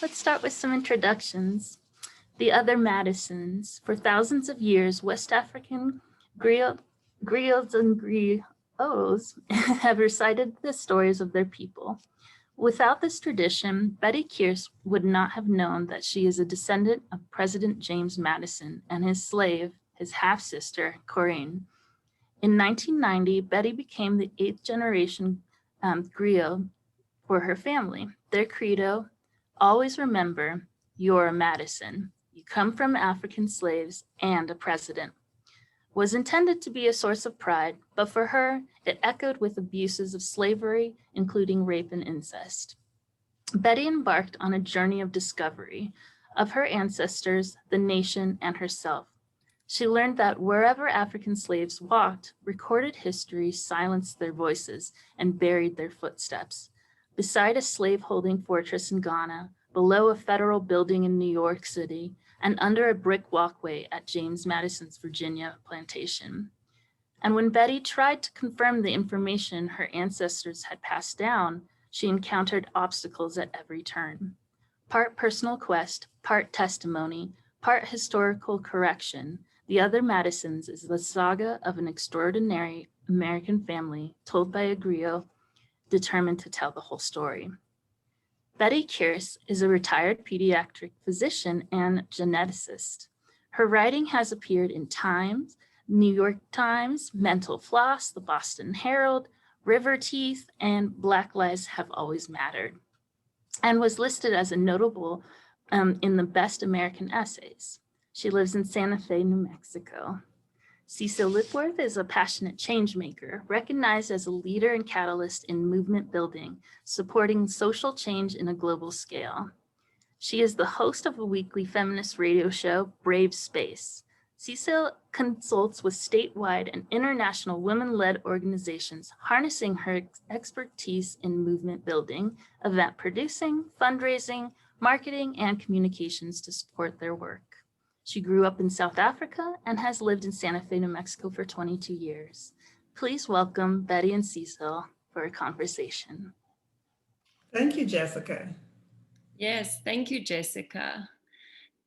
let's start with some introductions. The Other Madisons. For thousands of years, West African griots and griots have recited the stories of their people. Without this tradition, Bettye Kearse would not have known that she is a descendant of President James Madison and his slave, his half-sister, Coreen. In 1990, Bettye became the 8th generation griot for her family. Their credo, always remember, you're a Madison. You come from African slaves and a president, was intended to be a source of pride, but for her, it echoed with abuses of slavery, including rape and incest. Bettye embarked on a journey of discovery of her ancestors, the nation, and herself. She learned that wherever African slaves walked, recorded history silenced their voices and buried their footsteps. Beside a slave-holding fortress in Ghana, below a federal building in New York City, and under a brick walkway at James Madison's Virginia plantation. And when Bettye tried to confirm the information her ancestors had passed down, she encountered obstacles at every turn. Part personal quest, part testimony, part historical correction, The Other Madisons is the saga of an extraordinary American family told by a griot determined to tell the whole story. Bettye Kearse is a retired pediatric physician and geneticist. Her writing has appeared in Times, New York Times, Mental Floss, the Boston Herald, River Teeth, and Black Lives Have Always Mattered, and was listed as a notable in the Best American Essays. She lives in Santa Fe, New Mexico. Cecile Lipworth is a passionate change maker, recognized as a leader and catalyst in movement building, supporting social change in a global scale. She is the host of a weekly feminist radio show, Brave Space. Cecile consults with statewide and international women-led organizations, harnessing her expertise in movement building, event producing, fundraising, marketing, and communications to support their work. She grew up in South Africa and has lived in Santa Fe, New Mexico for 22 years. Please welcome Bettye and Cecile for a conversation. Thank you, Jessica. Yes, thank you, Jessica.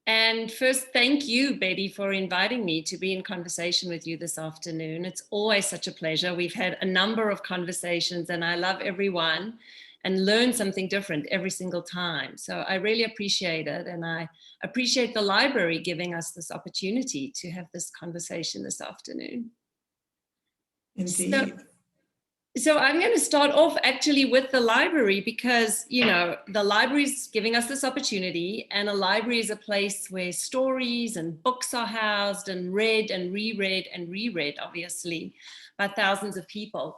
And first, thank you, Bettye, for inviting me to be in conversation with you this afternoon. It's always such a pleasure. We've had a number of conversations and I love everyone and learn something different every single time. So I really appreciate it. And I appreciate the library giving us this opportunity to have this conversation this afternoon. Indeed. So I'm going to start off actually with the library because, you know, the library is giving us this opportunity, and a library is a place where stories and books are housed and read and reread and reread, obviously, by thousands of people.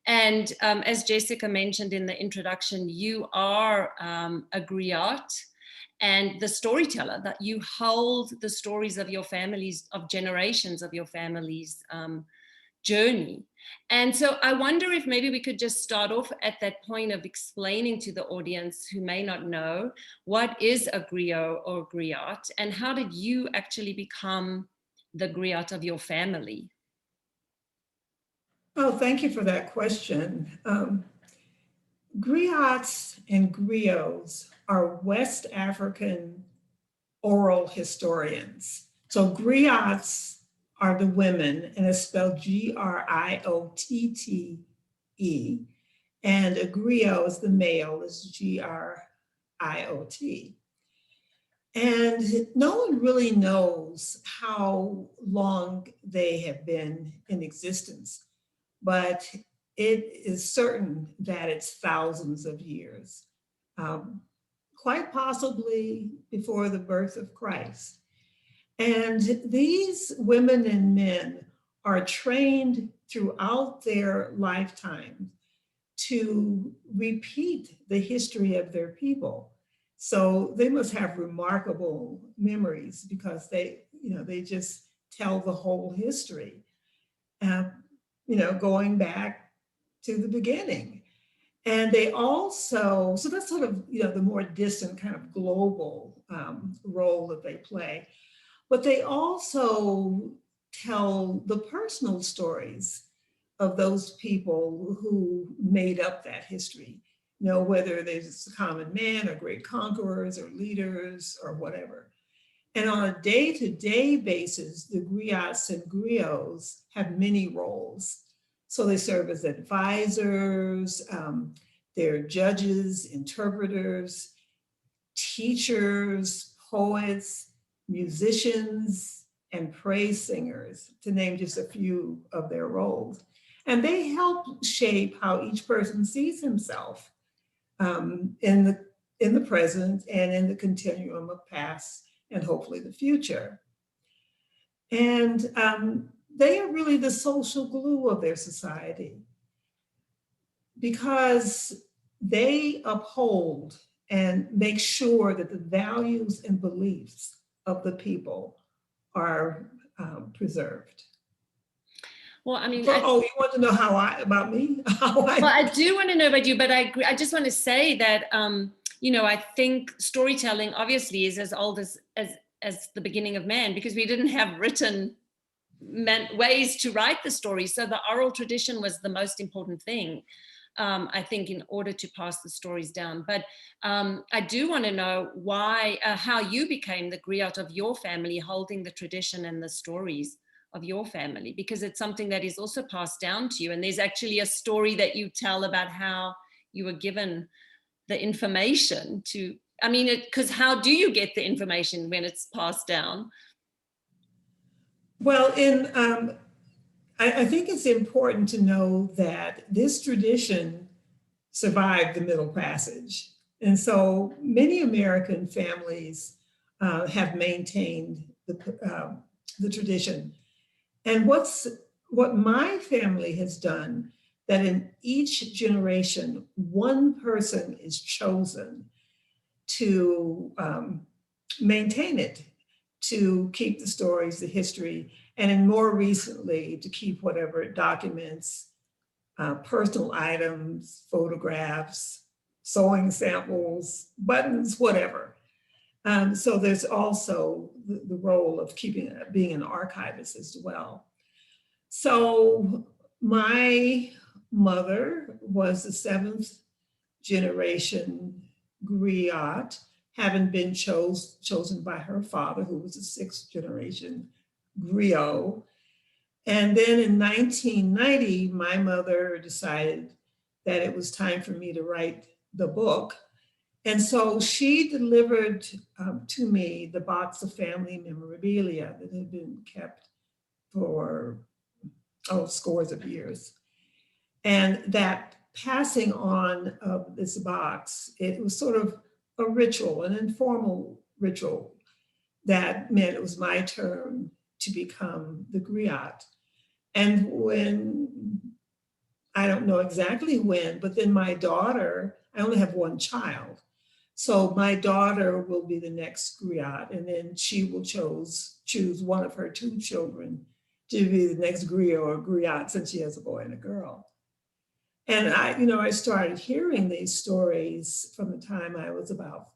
And as Jessica mentioned in the introduction, you are a griotte and the storyteller, that you hold the stories of your families, of generations of your family's journey. And so I wonder if maybe we could just start off at that point of explaining to the audience who may not know, what is a griot or griotte, and how did you actually become the griotte of your family? Oh, thank you for that question. Griots and griots are West African oral historians. So griots are the women, and it's spelled G-R-I-O-T-T-E, and a griot is the male, is G-R-I-O-T. And no one really knows how long they have been in existence, but it is certain that it's thousands of years, quite possibly before the birth of Christ. And these women and men are trained throughout their lifetime to repeat the history of their people. So they must have remarkable memories because they just tell the whole history, going back to the beginning. And they also, so that's sort of, the more distant kind of global role that they play. But they also tell the personal stories of those people who made up that history. whether there's a common man or great conquerors or leaders or whatever. And on a day-to-day basis, the griots and griots have many roles. So they serve as advisors, they're judges, interpreters, teachers, poets, musicians, and praise singers, to name just a few of their roles. And they help shape how each person sees himself in the present and in the continuum of past and hopefully the future. And they are really the social glue of their society because they uphold and make sure that the values and beliefs of the people are preserved. Well, I mean, you want to know about me? Well, I do want to know about you, but I just want to say that, I think storytelling obviously is as old as the beginning of man, because we didn't have written ways to write the story. So the oral tradition was the most important thing, I think, in order to pass the stories down. But I do want to know how you became the griot of your family, holding the tradition and the stories of your family, because it's something that is also passed down to you. And there's actually a story that you tell about how you were given the information because how do you get the information when it's passed down? Well, I think it's important to know that this tradition survived the Middle Passage. And so many American families have maintained the tradition. And what my family has done, that in each generation, one person is chosen to maintain it, to keep the stories, the history, and then more recently to keep whatever documents, personal items, photographs, sewing samples, buttons, whatever. So there's also the role of being an archivist as well. So my mother was the 7th generation griot, having been chosen by her father, who was a 6th generation griot. And then in 1990, my mother decided that it was time for me to write the book. And so she delivered to me the box of family memorabilia that had been kept for scores of years. And that passing on of this box, it was sort of a ritual, an informal ritual that meant it was my turn to become the griot. And when, I don't know exactly when, but then my daughter, I only have one child. So my daughter will be the next griot, and then she will choose one of her 2 children to be the next griot or griot, since she has a boy and a girl. And I started hearing these stories from the time I was about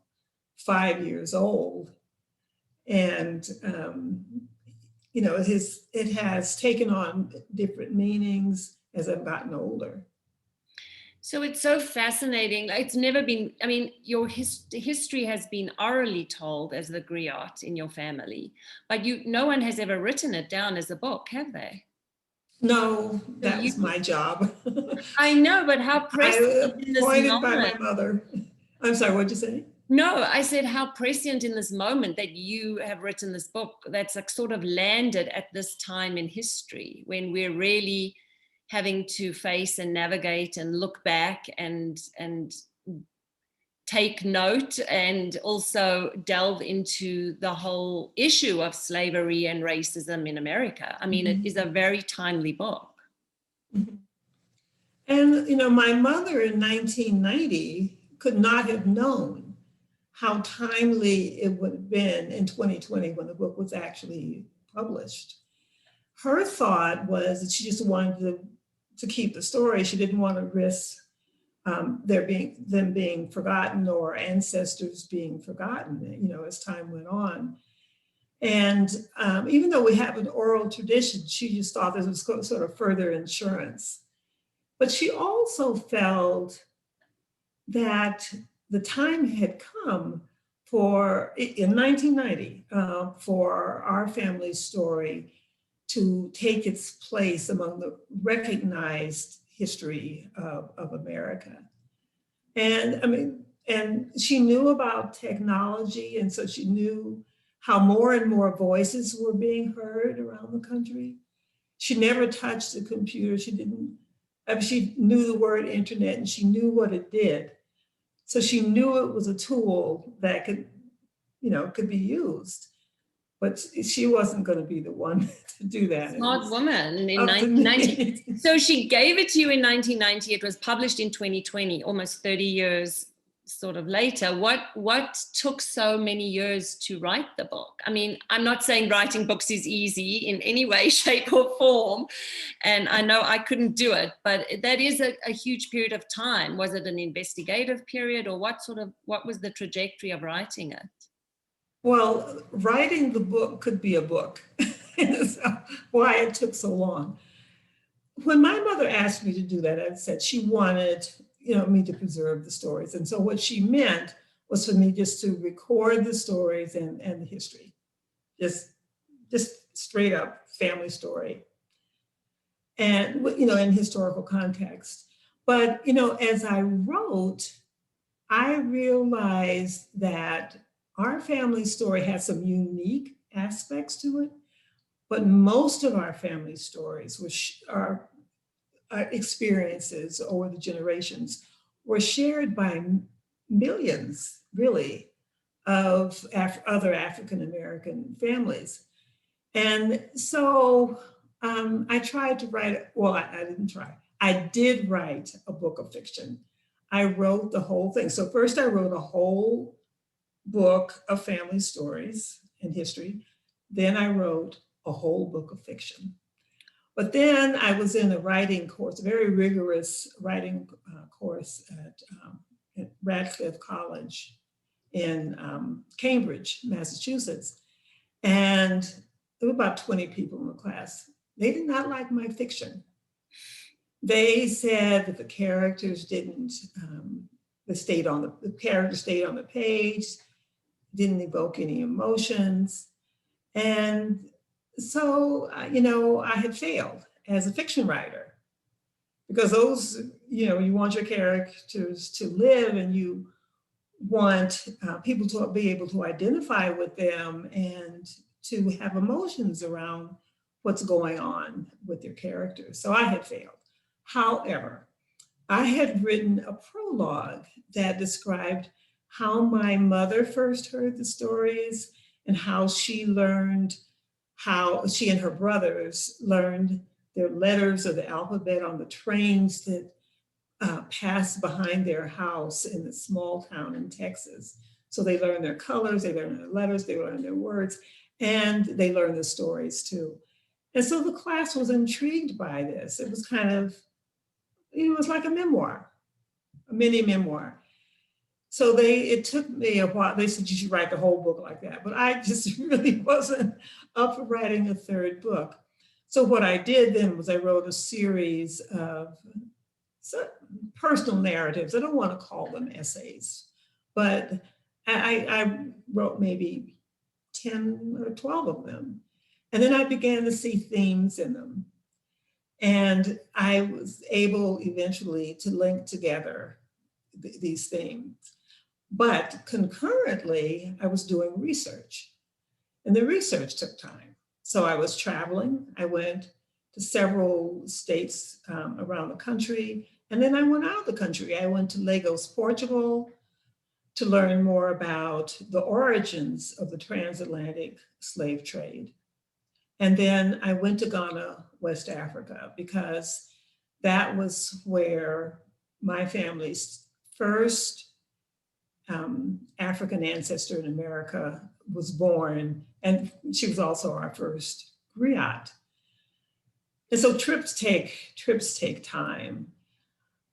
5 years old. And, it has taken on different meanings as I've gotten older. So it's so fascinating. It's never been, your history has been orally told as the griot in your family, but no one has ever written it down as a book, have they? No, that was my job. I know, but how prescient in this moment. By my mother. I'm sorry, what'd you say? No, I said how prescient in this moment that you have written this book that's like sort of landed at this time in history when we're really having to face and navigate and look back and take note and also delve into the whole issue of slavery and racism in America. It is a very timely book. Mm-hmm. And, my mother in 1990 could not have known how timely it would have been in 2020 when the book was actually published. Her thought was that she just wanted to keep the story. She didn't want to risk them being forgotten or ancestors being forgotten, as time went on. And even though we have an oral tradition, she just thought this was sort of further insurance. But she also felt that the time had come for, in 1990, for our family's story to take its place among the recognized history of America. And I mean, and she knew about technology, and so she knew how more and more voices were being heard around the country. She never touched a computer. She didn't, I mean, she knew the word internet and she knew what it did. So she knew it was a tool that could, you know, could be used. But she wasn't going to be the one to do that. Smart woman in 1990. So she gave it to you in 1990. It was published in 2020, almost 30 years sort of later. What took so many years to write the book? I mean, I'm not saying writing books is easy in any way, shape, or form. And I know I couldn't do it, but that is a huge period of time. Was it an investigative period, or what was the trajectory of writing it? Well, writing the book could be a book. So why it took so long. When my mother asked me to do that, I said she wanted, you know, me to preserve the stories. And so what she meant was for me just to record the stories and the history, just straight up family story. And, you know, in historical context. But, you know, as I wrote, I realized that our family story has some unique aspects to it, but most of our family stories, which are experiences over the generations, were shared by millions, really, of other African-American families. And so I tried to write, well, I didn't try. I did write a book of fiction. I wrote the whole thing. So first I wrote a whole book of family stories and history. Then I wrote a whole book of fiction. But then I was in a writing course, a very rigorous writing course at Radcliffe College in Cambridge, Massachusetts. And there were about 20 people in the class. They did not like my fiction. They said that the characters didn't, the characters stayed on the page, didn't evoke any emotions. And so, you know, I had failed as a fiction writer because those, you know, you want your characters to live and you want people to be able to identify with them and to have emotions around what's going on with their characters. So I had failed. However, I had written a prologue that described how my mother first heard the stories and how she learned, how she and her brothers learned their letters of the alphabet on the trains that passed behind their house in a small town in Texas. So they learned their colors, they learned their letters, they learned their words, and they learned the stories too. And so the class was intrigued by this. It was kind of, it was like a memoir, a mini memoir. So it took me a while. They said you should write the whole book like that, but I just really wasn't up for writing a third book. So what I did then was I wrote a series of personal narratives. I don't want to call them essays, but I wrote maybe 10 or 12 of them. And then I began to see themes in them. And I was able eventually to link together these themes. But concurrently, I was doing research, and the research took time. So I was traveling. I went to several states around the country, and then I went out of the country. I went to Lagos, Portugal, to learn more about the origins of the transatlantic slave trade. And then I went to Ghana, West Africa, because that was where my family's first African ancestor in America was born, and she was also our first griotte. And so trips take time.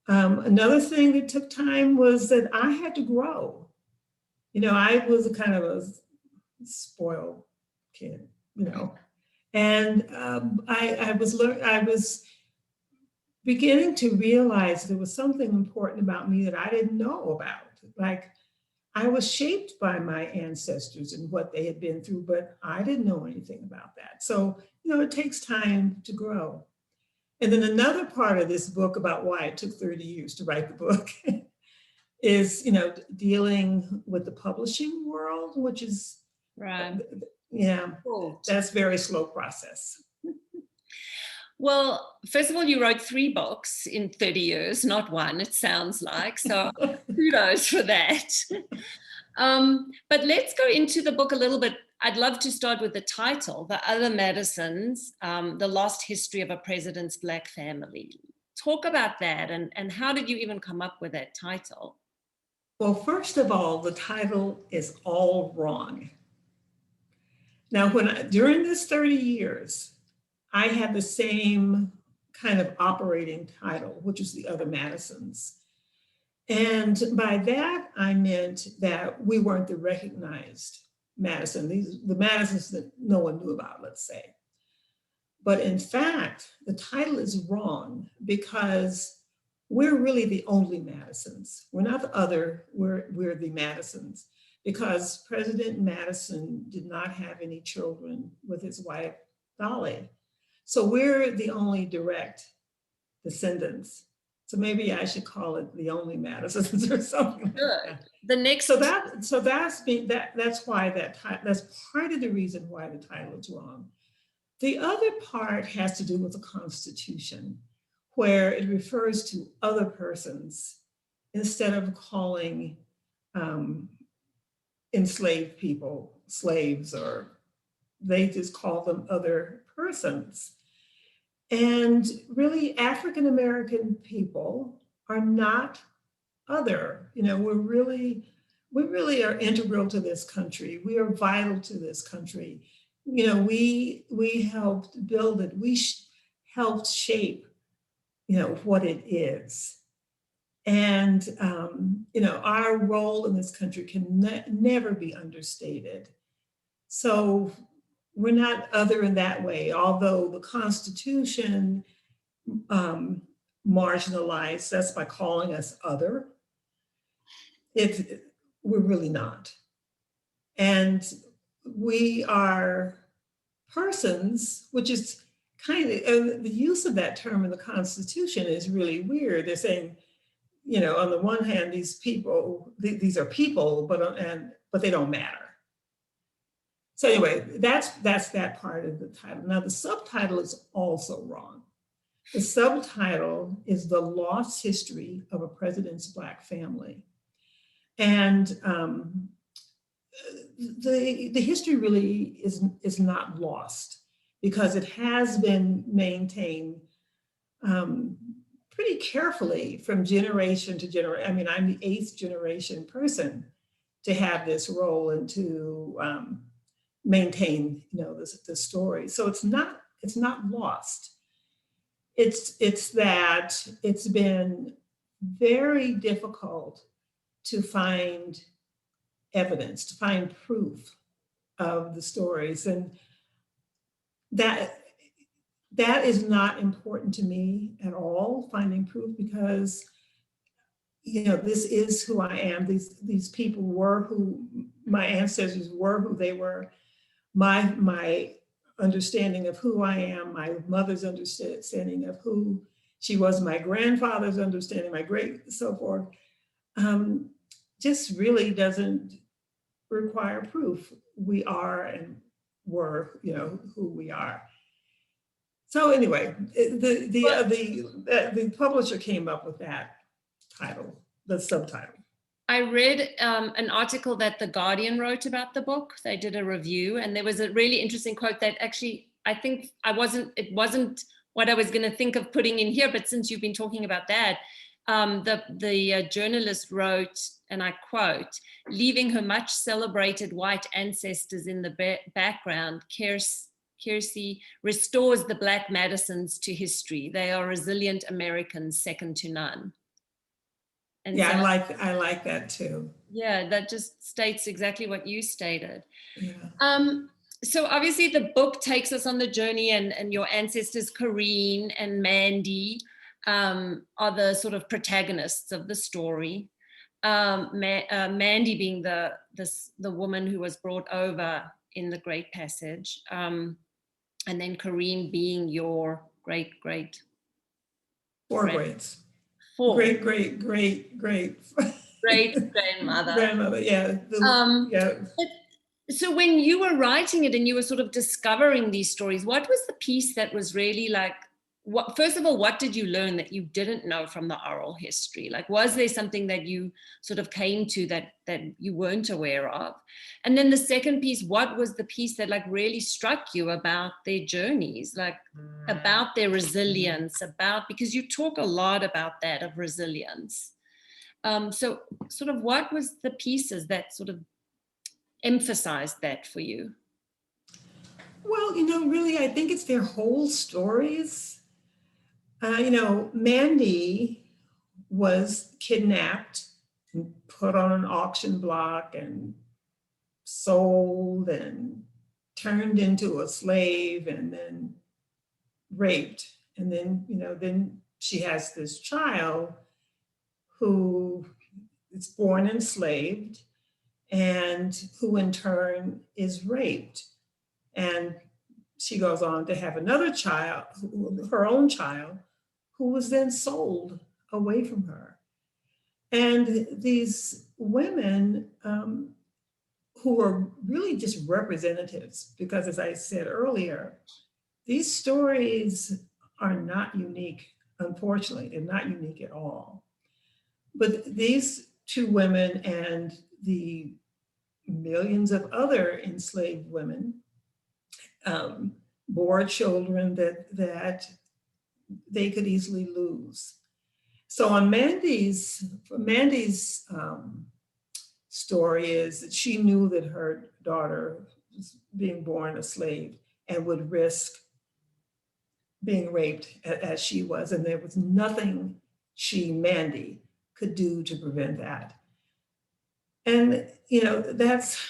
Another thing that took time was that I had to grow. You know, I was a kind of a spoiled kid, you know, and I was beginning to realize there was something important about me that I didn't know about. Like, I was shaped by my ancestors and what they had been through, but I didn't know anything about that. So, it takes time to grow. And then another part of this book about why it took 30 years to write the book is, dealing with the publishing world, which is, Right. Cool. That's a very slow process. Well, first of all, you wrote 3 books in 30 years, not one, it sounds like. So kudos for that. But let's go into the book a little bit. I'd love to start with the title, The Other Madisons, The Lost History of a President's Black Family. Talk about that, and how did you even come up with that title? Well, first of all, the title is all wrong. Now, during this 30 years, I had the same kind of operating title, which was The Other Madisons. And by that, I meant that we weren't the recognized Madison, the Madisons that no one knew about, let's say. But in fact, the title is wrong because we're really the only Madisons. We're not the other, we're the Madisons, because President Madison did not have any children with his wife, Dolly. So we're the only direct descendants. So maybe I should call it The Only Madisons or something. Good. Like that. The next. That's why that's part of the reason why the title is wrong. The other part has to do with the Constitution, where it refers to other persons instead of calling enslaved people slaves, or they just call them other persons. And really, African-American people are not other. We really are integral to this country. We are vital to this country. We helped build it. We helped shape, what it is. And, our role in this country can never be understated. So we're not other in that way, although the Constitution marginalized us by calling us other. We're really not. And we are persons, which is kind of, the use of that term in the Constitution is really weird. They're saying, on the one hand, these are people, but they don't matter. So anyway, that's that part of the title. Now the subtitle is also wrong. The subtitle is The Lost History of a President's Black Family. And the history really is not lost, because it has been maintained pretty carefully from generation to generation. I mean, I'm the 8th generation person to have this role and to maintain, the story. So it's not lost. It's that it's been very difficult to find evidence, to find proof of the stories, and that is not important to me at all, finding proof, because this is who I am. These people were who my ancestors were, who they were. My understanding of who I am, my mother's understanding of who she was, my grandfather's understanding, my great, so forth, just really doesn't require proof. We are and were, who we are. So anyway, the publisher came up with that title, the subtitle. I read an article that The Guardian wrote about the book. They did a review, and there was a really interesting quote that actually, I think it wasn't what I was going to think of putting in here, but since you've been talking about that, the journalist wrote, and I quote, "Leaving her much celebrated white ancestors in the background, Kearse restores the Black Madisons to history. They are resilient Americans, second to none." And yeah, so, I like that too. Yeah, that just states exactly what you stated. Yeah. So obviously the book takes us on the journey, and your ancestors, Coreen and Mandy. are the sort of protagonists of the story. Mandy being the woman who was brought over in the Great Passage, and then Coreen being your great Four greats. four Great grandmother. Grandmother, yeah. Yeah. So when you were writing it and you were sort of discovering these stories, what was the piece that was really like, first of all, what did you learn that you didn't know from the oral history? Like, was there something that you sort of came to that you weren't aware of? And then the second piece, what was the piece that like really struck you about their journeys, like about their resilience, because you talk a lot about that, of resilience. So sort of what was the pieces that sort of emphasized that for you? Well, really, I think it's their whole stories. Mandy was kidnapped and put on an auction block and sold and turned into a slave and then raped. And then, then she has this child who is born enslaved and who in turn is raped. And she goes on to have another child, her own child, who was then sold away from her. And these women who are really just representatives, because as I said earlier, these stories are not unique, unfortunately, they're not unique at all. But these two women and the millions of other enslaved women bore children that they could easily lose. So on Mandy's story is that she knew that her daughter was being born a slave and would risk being raped as she was, and there was nothing Mandy, could do to prevent that. And that's,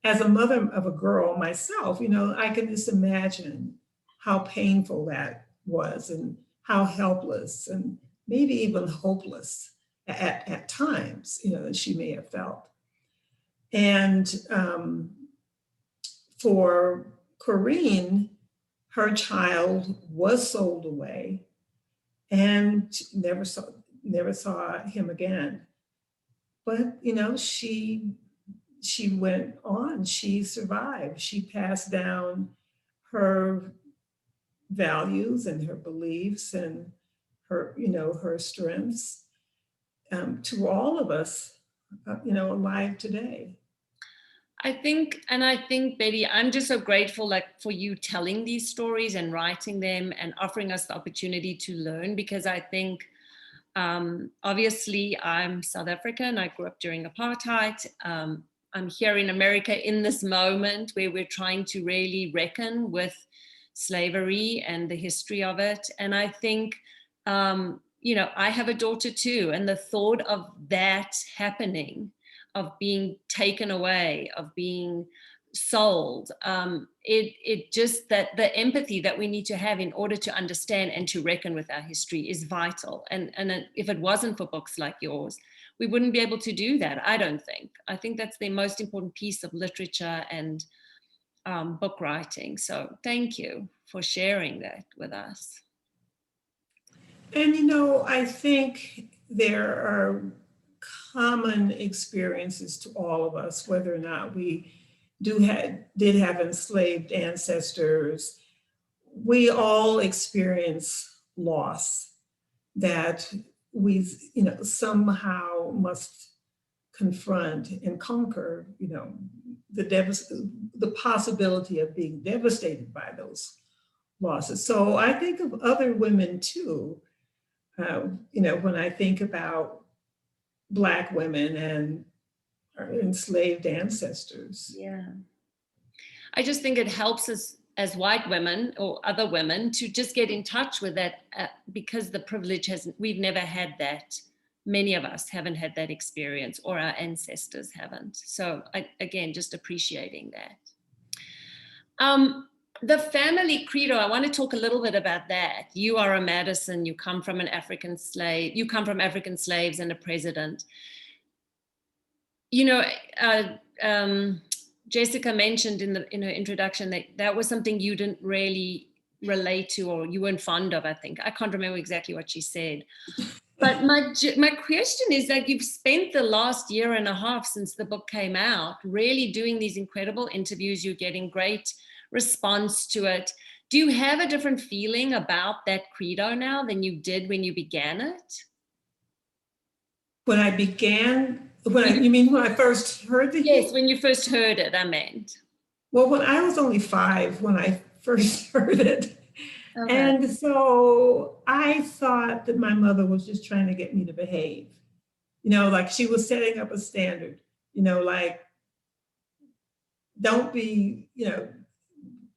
as a mother of a girl myself, I can just imagine how painful that was and how helpless and maybe even hopeless at times, she may have felt. And for Coreen, her child was sold away and never saw him again. But, she went on, she survived. She passed down her values and her beliefs and her, her strengths to all of us, alive today. I think, Bettye, I'm just so grateful for you telling these stories and writing them and offering us the opportunity to learn, because I think, obviously I'm South African. I grew up during apartheid. I'm here in America in this moment where we're trying to really reckon with slavery and the history of it. And I think, I have a daughter too, and the thought of that happening, of being taken away, of being sold, it just, that the empathy that we need to have in order to understand and to reckon with our history is vital. And if it wasn't for books like yours, we wouldn't be able to do that, I don't think. I think that's the most important piece of literature and book writing. So thank you for sharing that with us. And I think there are common experiences to all of us, whether or not we did have enslaved ancestors. We all experience loss that we somehow must confront and conquer, the possibility of being devastated by those losses. So I think of other women too, when I think about Black women and our enslaved ancestors. Yeah. I just think it helps us as white women or other women to just get in touch with that, because the privilege we've never had that. Many of us haven't had that experience, or our ancestors haven't. So again, just appreciating that. The family credo, I want to talk a little bit about that. You are a Madison, you come from an African slave, you come from African slaves and a president. You know, Jessica mentioned in her introduction that that was something you didn't really relate to, or you weren't fond of, I think. I can't remember exactly what she said. But my question is that you've spent the last year and a half since the book came out really doing these incredible interviews. You're getting great response to it. Do you have a different feeling about that credo now than you did when you began it? When I began, you mean when I first heard it? Yes, when you first heard it, I meant. Well, when I was only 5 when I first heard it. Okay. And so I thought that my mother was just trying to get me to behave. You know, like she was setting up a standard, you know, like, don't be, you know,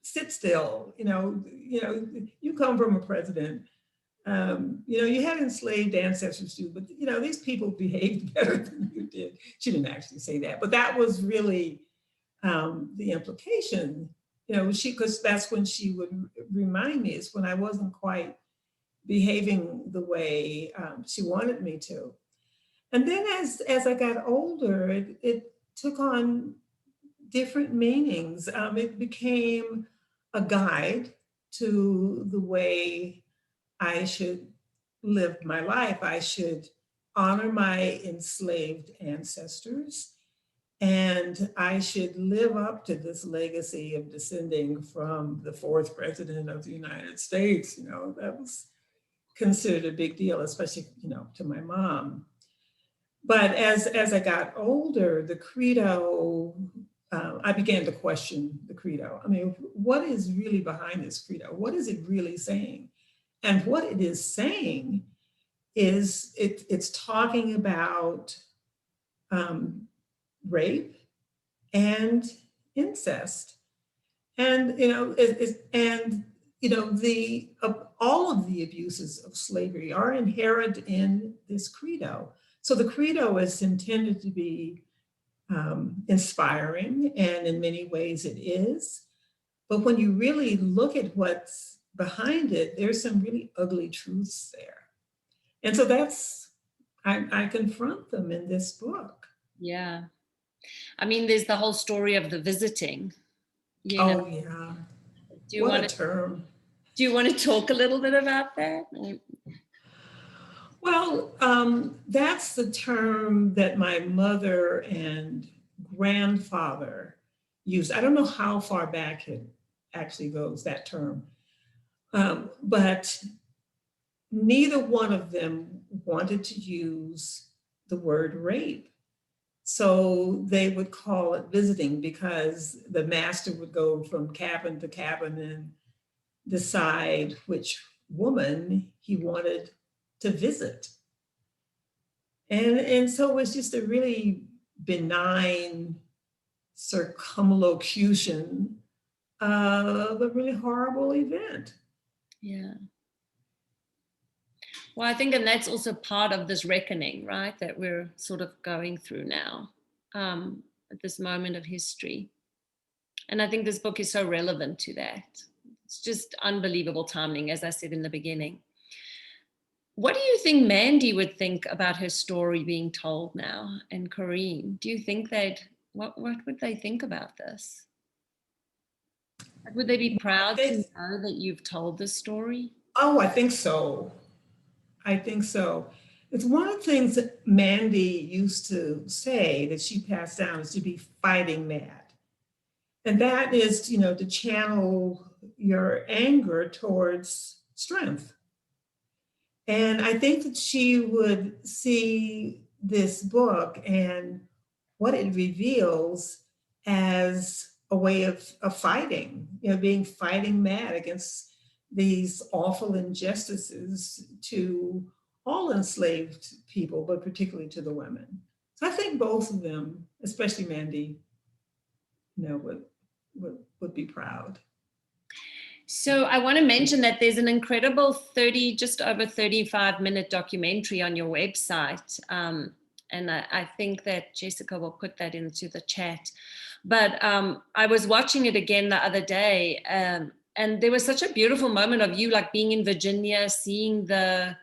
sit still, you know, you come from a president. You know, you had enslaved ancestors too, but you know, these people behaved better than you did. She didn't actually say that, but that was really the implication. You know, because that's when she would remind me, is when I wasn't quite behaving the way she wanted me to. And then as I got older, it took on different meanings. It became a guide to the way I should live my life. I should honor my enslaved ancestors, and I should live up to this legacy of descending from the 4th president of the United States. You know, that was considered a big deal, especially, you know, to my mom. But as I got older, the credo, I began to question the credo. I mean, what is really behind this credo? What is it really saying? And what it is saying is it's talking about rape and incest, and you know, all of the abuses of slavery are inherent in this credo. So the credo is intended to be inspiring, and in many ways it is. But when you really look at what's behind it, there's some really ugly truths there. And so I confront them in this book. Yeah. I mean, there's the whole story of the visiting. You know. Oh, yeah. Do you What want a term. Do you want to talk a little bit about that? Well, that's the term that my mother and grandfather used. I don't know how far back it actually goes, that term. But neither one of them wanted to use the word rape. So they would call it visiting, because the master would go from cabin to cabin and decide which woman he wanted to visit. And so it's just a really benign circumlocution of a really horrible event. Yeah. Well, I think, and that's also part of this reckoning, right, that we're sort of going through now at this moment of history. And I think this book is so relevant to that. It's just unbelievable timing, as I said in the beginning. What do you think Mandy would think about her story being told now, and Coreen? Do you think what would they think about this? Would they be proud to know that you've told this story? Oh, I think so. I think so. It's one of the things that Mandy used to say that she passed down, is to be fighting mad. And that is, you know, to channel your anger towards strength. And I think that she would see this book and what it reveals as a way of fighting, you know, being fighting mad against these awful injustices to all enslaved people, but particularly to the women. So I think both of them, especially Mandy, you know, would be proud. So I want to mention that there's an incredible just over 35-minute documentary on your website. And I think that Jessica will put that into the chat. But I was watching it again the other day, and there was such a beautiful moment of you like being in Virginia, seeing the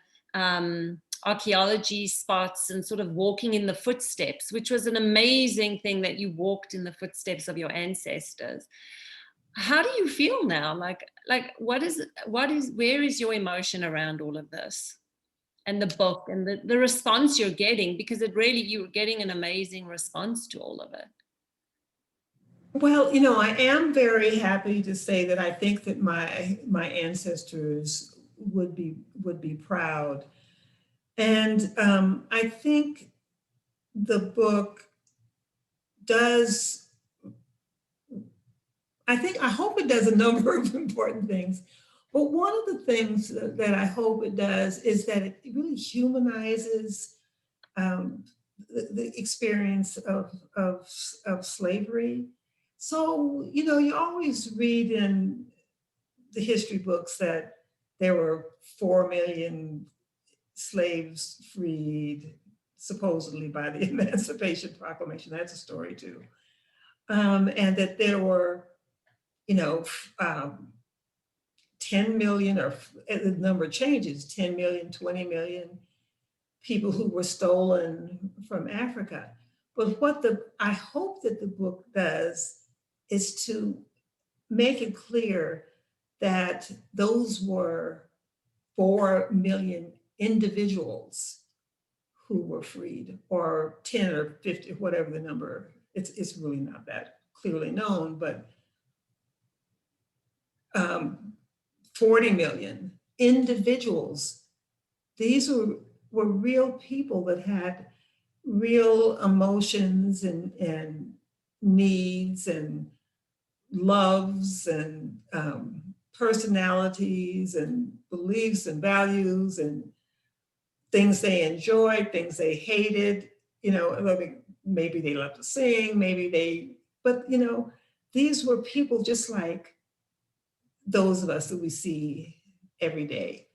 archaeology spots and sort of walking in the footsteps, which was an amazing thing that you walked in the footsteps of your ancestors. How do you feel now? Like where is your emotion around all of this and the book and the response you're getting? Because you're getting an amazing response to all of it. Well, I am very happy to say that I think that my ancestors would be proud. And I think the book does, I hope it does a number of important things. But one of the things that I hope it does is that it really humanizes the experience of slavery. So, you always read in the history books that there were 4 million slaves freed, supposedly by the Emancipation Proclamation. That's a story too. And that there were, 10 million, or the number changes, 10 million, 20 million people who were stolen from Africa. But I hope that the book does is to make it clear that those were 4 million individuals who were freed, or 10 or 50, whatever the number. It's really not that clearly known, but 40 million individuals. These were real people that had real emotions and needs and loves and personalities and beliefs and values and things they enjoyed, things they hated. Maybe they loved to sing, but these were people just like those of us that we see every day.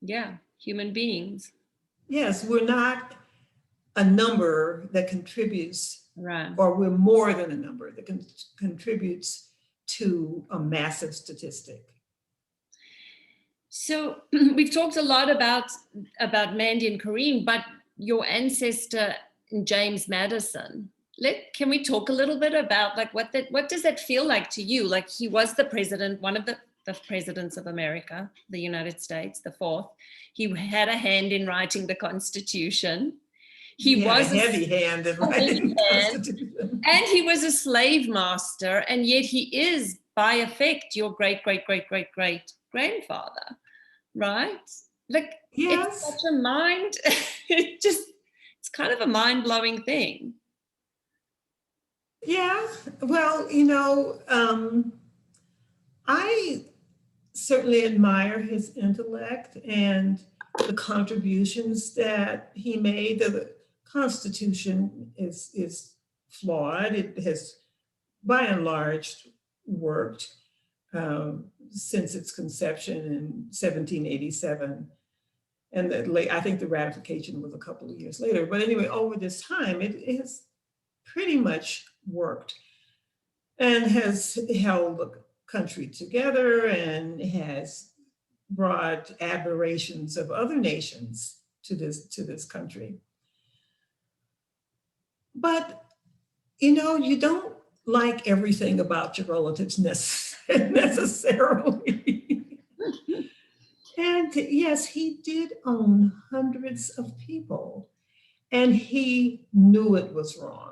Yeah, human beings. Yes, we're not a number that contributes, right, or we're more than a number that contributes to a massive statistic. So we've talked a lot about Mandy and Coreen, but your ancestor James Madison. Can we talk a little bit about what does that feel like to you? Like, he was the president, one of the presidents of America, the United States, the fourth. He had a hand in writing the Constitution. He was a heavy hand in writing the Constitution. And he was a slave master, and yet he is, by effect, your great, great, great, great, great grandfather, right? Like, yes. It's such a it's kind of a mind-blowing thing. Yeah, well, I certainly admire his intellect and the contributions that he made. The Constitution is flawed. It has, by and large, worked since its conception in 1787. And I think the ratification was a couple of years later. But anyway, over this time, it has pretty much worked and has held the country together and has brought aberrations of other nations to this country. But you don't like everything about your relatives necessarily. And yes, he did own hundreds of people, and he knew it was wrong.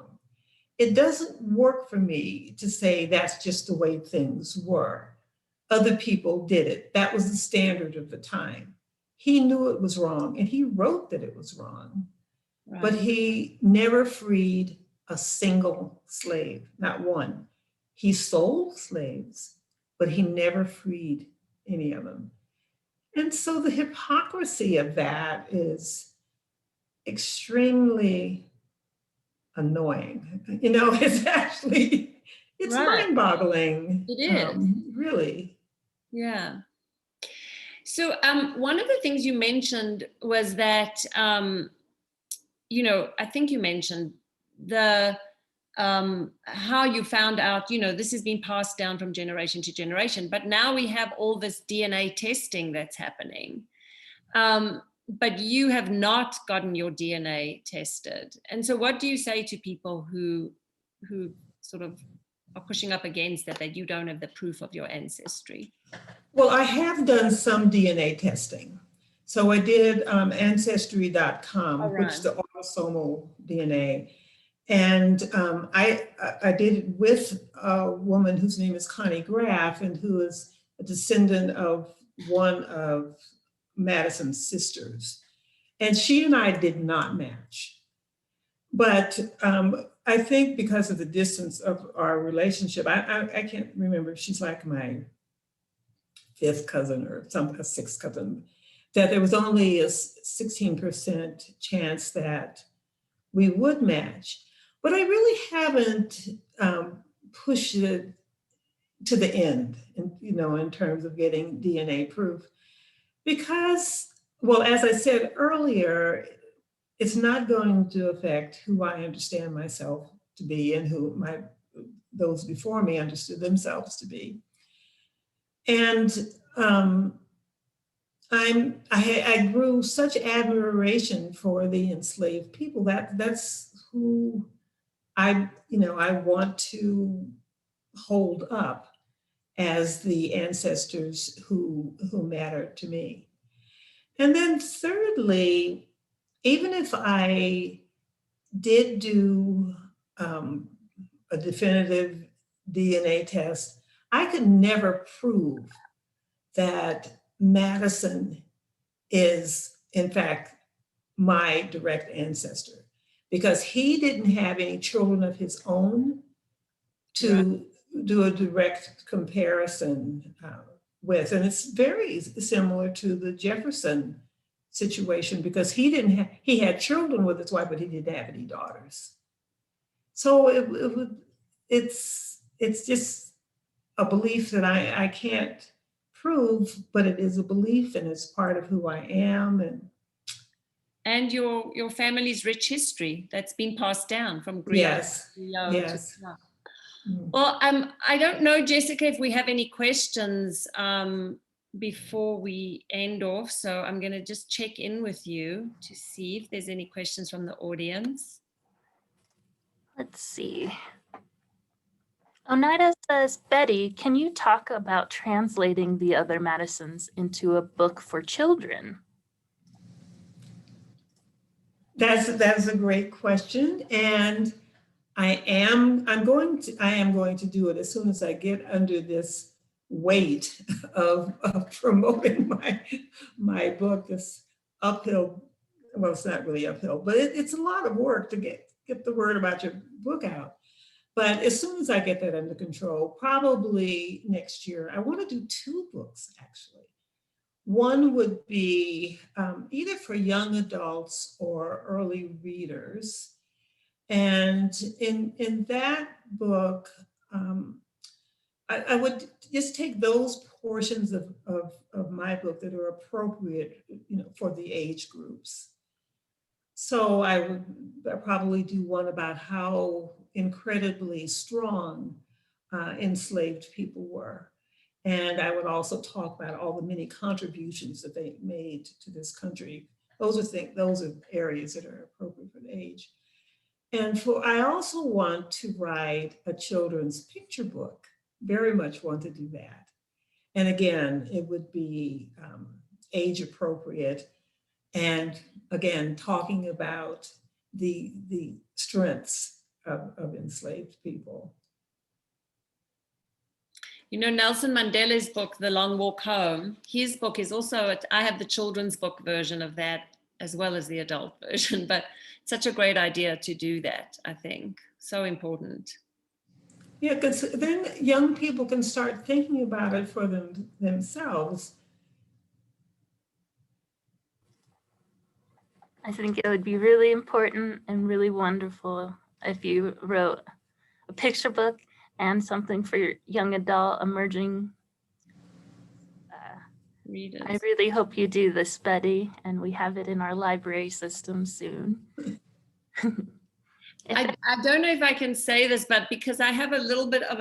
It doesn't work for me to say that's just the way things were. Other people did it. That was the standard of the time. He knew it was wrong, and he wrote that it was wrong. Right. But he never freed a single slave, not one. He sold slaves, but he never freed any of them. And so the hypocrisy of that is extremely annoying. It's right. Mind-boggling. It is. Really. Yeah. So one of the things you mentioned was that, I think you mentioned the how you found out, this has been passed down from generation to generation, but now we have all this DNA testing that's happening. But you have not gotten your DNA tested. And so what do you say to people who sort of are pushing up against that you don't have the proof of your ancestry? Well, I have done some DNA testing. So I did ancestry.com, Oh, right. which is the autosomal DNA. And I did it with a woman whose name is Connie Graff, and who is a descendant of one of Madison's sisters. And she and I did not match. But I think because of the distance of our relationship, I can't remember if she's like my fifth cousin or a sixth cousin, that there was only a 16% chance that we would match. But I really haven't pushed it to the end, in terms of getting DNA proof. Because, well, as I said earlier, it's not going to affect who I understand myself to be and who those before me understood themselves to be. And I grew such admiration for the enslaved people. That's who I want to hold up as the ancestors who matter to me. And then thirdly, even if I did do a definitive DNA test, I could never prove that Madison is, in fact, my direct ancestor, because he didn't have any children of his own to do a direct comparison with. And it's very similar to the Jefferson situation, because he had children with his wife, but he didn't have any daughters. So it's just a belief that I can't prove, but it is a belief, and it's part of who I am. And your family's rich history that's been passed down from griot. Yes. Yes. Well, I don't know, Jessica, if we have any questions before we end off. So I'm going to just check in with you to see if there's any questions from the audience. Let's see. Oneida says, Bettye, can you talk about translating the Other Madisons into a book for children? That's a great question. And I am going to do it as soon as I get under this weight of promoting my book. This uphill, well, it's not really uphill, but it's a lot of work to get the word about your book out. But as soon as I get that under control, probably next year, I want to do 2 books, actually. One would be either for young adults or early readers. And in that book, I would just take those portions of my book that are appropriate, for the age groups. So I'd probably do one about how incredibly strong enslaved people were. And I would also talk about all the many contributions that they made to this country. Those are areas that are appropriate for the age. And I also want to write a children's picture book. Very much want to do that. And again, it would be age appropriate. And again, talking about the strengths of enslaved people. Nelson Mandela's book, The Long Walk Home, his book is also, I have the children's book version of that as well as the adult version, but such a great idea to do that, I think. So important. Yeah, because then young people can start thinking about it for themselves. I think it would be really important and really wonderful if you wrote a picture book and something for your young adult emerging readers. I really hope you do this, Bettye, and we have it in our library system soon. I don't know if I can say this, but because I have a little bit of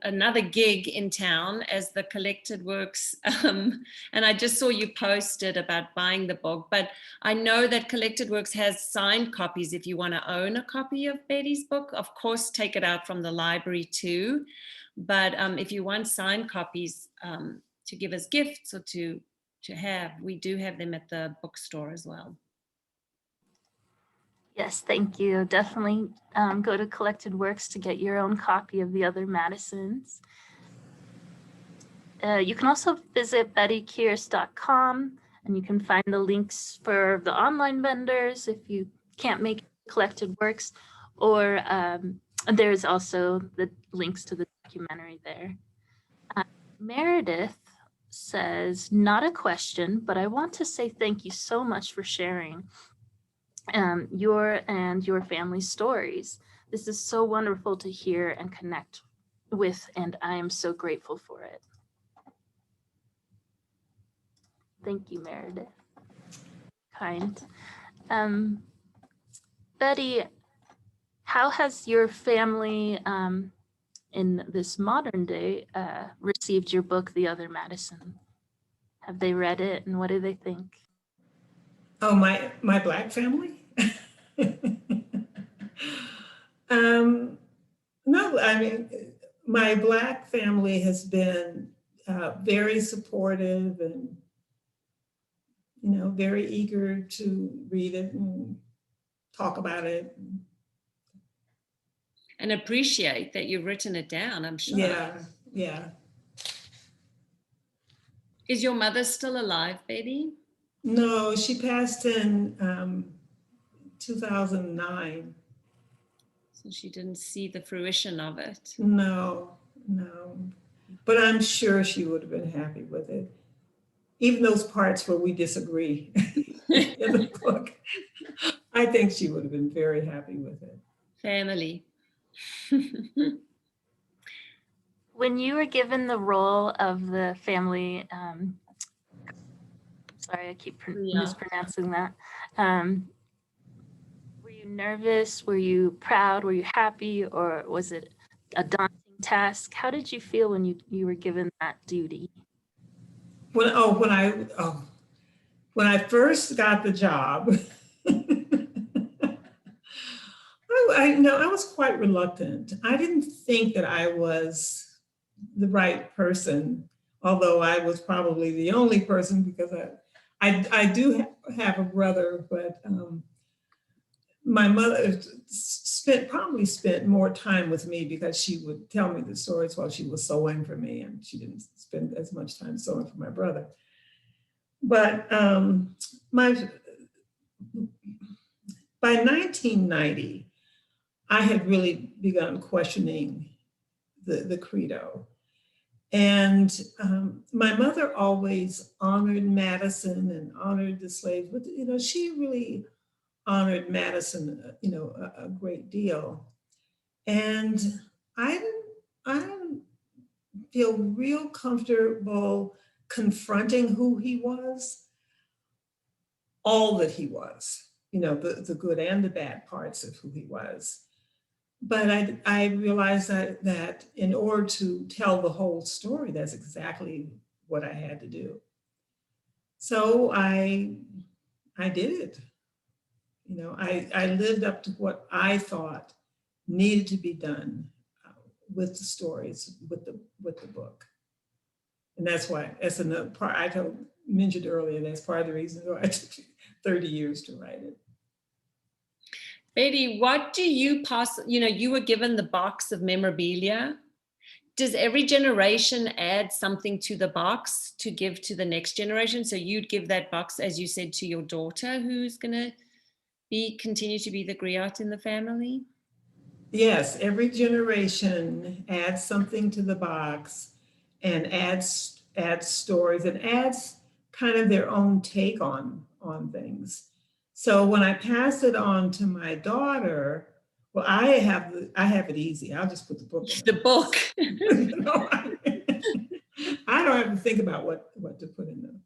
another gig in town as the Collected Works, and I just saw you posted about buying the book, but I know that Collected Works has signed copies if you want to own a copy of Bettye's book. Of course, take it out from the library too, but if you want signed copies to give as gifts or to have, we do have them at the bookstore as well. Yes, thank you. Definitely go to Collected Works to get your own copy of the Other Madisons. You can also visit BettyeKearse.com, and you can find the links for the online vendors if you can't make Collected Works, or there's also the links to the documentary there. Meredith says, not a question, but I want to say thank you so much for sharing your and your family's stories. This is so wonderful to hear and connect with, and I am so grateful for it. Thank you, Meredith. Kind. Bettye, how has your family in this modern day received your book, The Other Madison? Have they read it, and what do they think? Oh, my Black family? No, I mean, my Black family has been very supportive and, very eager to read it and talk about it. And appreciate that you've written it down, I'm sure. Yeah. Is your mother still alive, Bettye? No, she passed in 2009. So she didn't see the fruition of it. No. But I'm sure she would have been happy with it. Even those parts where we disagree in the book, I think she would have been very happy with it. Family. When you were given the role of the family, sorry, I keep mispronouncing that. Were you nervous? Were you proud? Were you happy? Or was it a daunting task? How did you feel when you were given that duty? When I first got the job, I was quite reluctant. I didn't think that I was the right person, although I was probably the only person, because I do have a brother, but my mother probably spent more time with me because she would tell me the stories while she was sewing for me, and she didn't spend as much time sewing for my brother. But by 1990, I had really begun questioning the credo. And my mother always honored Madison and honored the slaves, but she really honored Madison, a great deal. And I didn't feel real comfortable confronting who he was, all that he was, the good and the bad parts of who he was. But I realized that in order to tell the whole story, that's exactly what I had to do. So I did it. I lived up to what I thought needed to be done with the stories, with the book. And that's why, as another part I mentioned earlier, that's part of the reason why it took 30 years to write it. Bettye, what do you pass? You were given the box of memorabilia. Does every generation add something to the box to give to the next generation? So you'd give that box, as you said, to your daughter, who's going to continue to be the griotte in the family? Yes, every generation adds something to the box and adds stories and adds kind of their own take on things. So when I pass it on to my daughter, well, I have it easy. I'll just put the book in. The book. I don't have to think about what to put in them.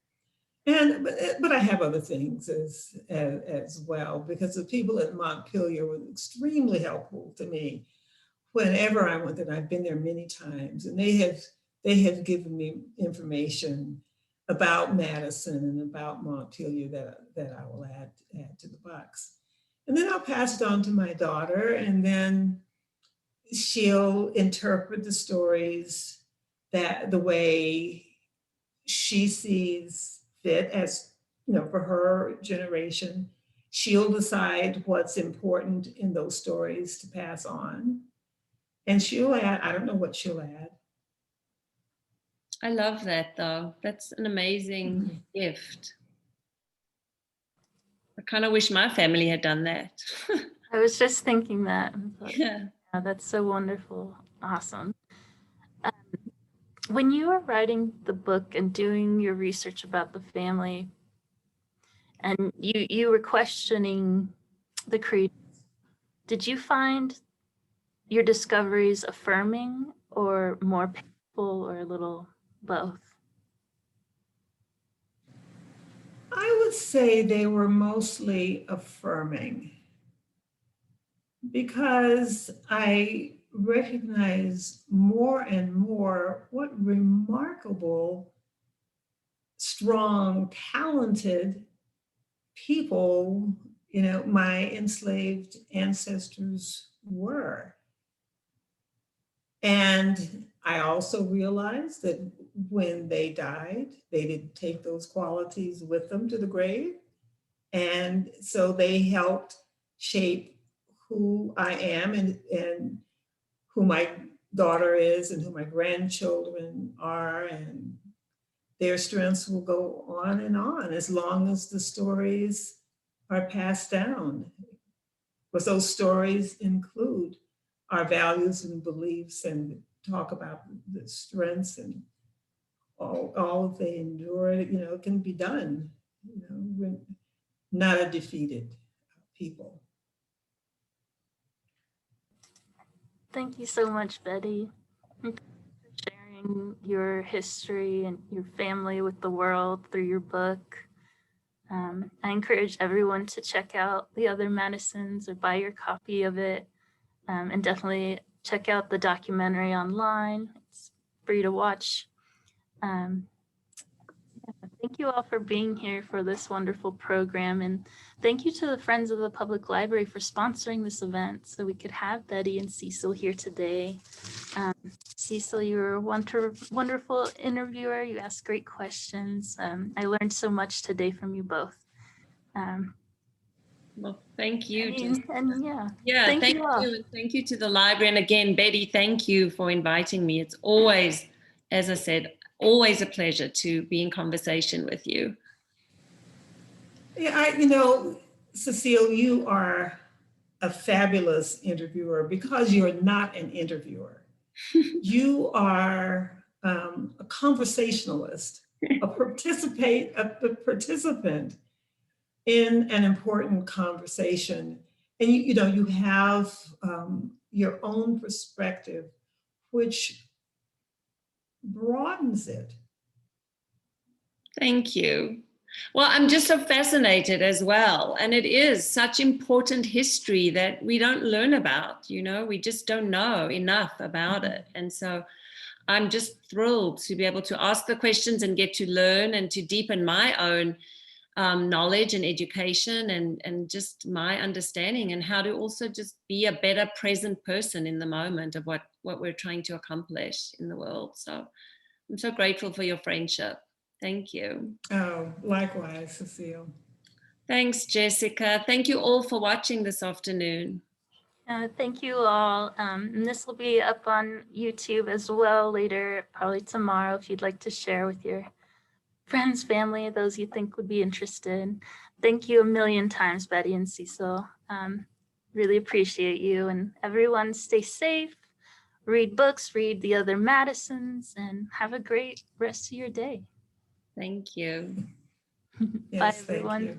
But I have other things as well, because the people at Montpelier were extremely helpful to me whenever I went there. I've been there many times, and they have given me information about Madison and about Montpelier that I will add to the box. And then I'll pass it on to my daughter, and then she'll interpret the stories that the way she sees fit, as you know, for her generation. She'll decide what's important in those stories to pass on. And she'll add, I don't know what she'll add. I love that, though. That's an amazing gift. I kind of wish my family had done that. I was just thinking that. But, Yeah. yeah, that's so wonderful. Awesome. When you were writing the book and doing your research about the family, and you were questioning the creed, did you find your discoveries affirming or more painful, or a little both? I would say they were mostly affirming, because I recognize more and more what remarkable, strong, talented people, you know, my enslaved ancestors were. And I also realized that when they died, they didn't take those qualities with them to the grave. And so they helped shape who I am, and who my daughter is, and who my grandchildren are. And their strengths will go on as long as the stories are passed down. Because those stories include our values and beliefs, and talk about the strengths and all they endured. You know, it can be done. You know, we're not a defeated people. Thank you so much, Bettye, for sharing your history and your family with the world through your book. I encourage everyone to check out The Other Madisons or buy your copy of it, and definitely check out the documentary online. It's free to watch. Thank you all for being here for this wonderful program, and thank you to the Friends of the Public Library for sponsoring this event so we could have Bettye and Cecile here today. Cecile, you're a wonderful interviewer. You asked great questions. I learned so much today from you both. Well, thank you. Thank thank you all. you. And thank you to the library. And again, Bettye, thank you for inviting me. It's always, as I said, always a pleasure to be in conversation with you. Yeah, you know, Cecile, you are a fabulous interviewer, because you're not an interviewer. You are a conversationalist, a participant in an important conversation. And you know, you have your own perspective, which broadens it. Thank you. Well, I'm just so fascinated as well. And it is such important history that we don't learn about, you know, we just don't know enough about it. And so I'm just thrilled to be able to ask the questions and get to learn and to deepen my own knowledge and education, and just my understanding, and how to also just be a better present person in the moment of what we're trying to accomplish in the world. So I'm so grateful for your friendship. Thank you. Oh, likewise, Cecile. Thanks, Jessica. Thank you all for watching this afternoon. Thank you all. And this will be up on YouTube as well later, probably tomorrow, if you'd like to share with your friends, family, those you think would be interested. Thank you a million times, Bettye and Cecile. Really appreciate you. And everyone stay safe, read books, read The Other Madisons, and have a great rest of your day. Thank you. Yes, Bye, thank everyone. you.